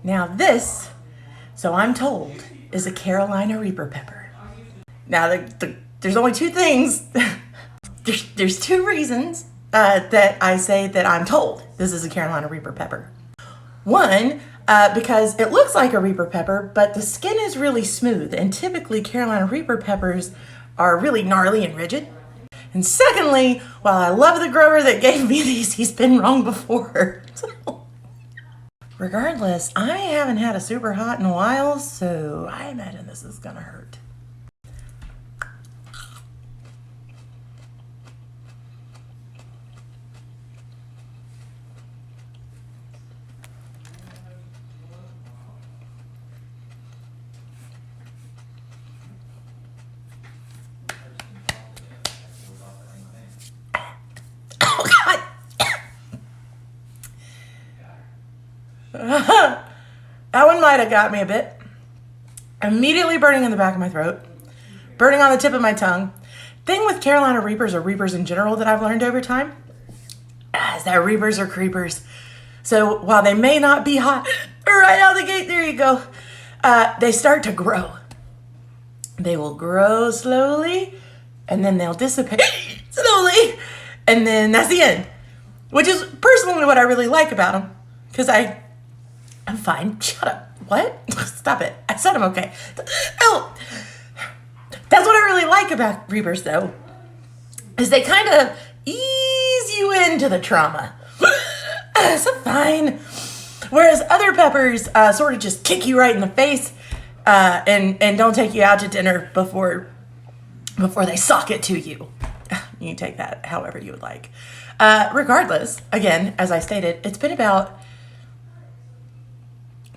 Now this, so I'm told, is a Carolina Reaper pepper. Now there's only two things. there's two reasons that I say that I'm told this is a Carolina Reaper pepper. One, because it looks like a Reaper pepper, but the skin is really smooth, and typically Carolina Reaper peppers are really gnarly and rigid. And secondly, while I love the grower that gave me these, he's been wrong before. Regardless, I haven't had a super hot in a while, so I imagine this is gonna hurt. That one might have got me a bit. Immediately burning in the back of my throat, burning on the tip of my tongue. Thing with Carolina Reapers, or Reapers in general, that I've learned over time is that Reapers are creepers. So while they may not be hot right out the gate, there you go, they start to grow. They will grow slowly, and then they'll dissipate slowly, and then that's the end. Which is personally what I really like about them, because I'm fine. Shut up. What? Stop it. I said I'm okay. Oh, that's what I really like about Reapers, though, is they kind of ease you into the trauma. So fine. Whereas other peppers sort of just kick you right in the face and don't take you out to dinner before they sock it to you. You can take that however you would like. Regardless, again, as I stated, it's been about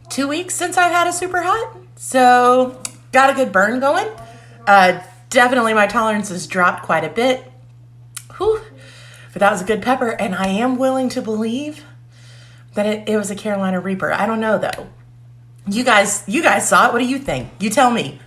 2 weeks since I've had a super hot, so got a good burn going. Definitely my tolerance has dropped quite a bit. Whew. But that was a good pepper, and I am willing to believe that it was a Carolina Reaper. I don't know though. You guys saw it. What do you think? You tell me.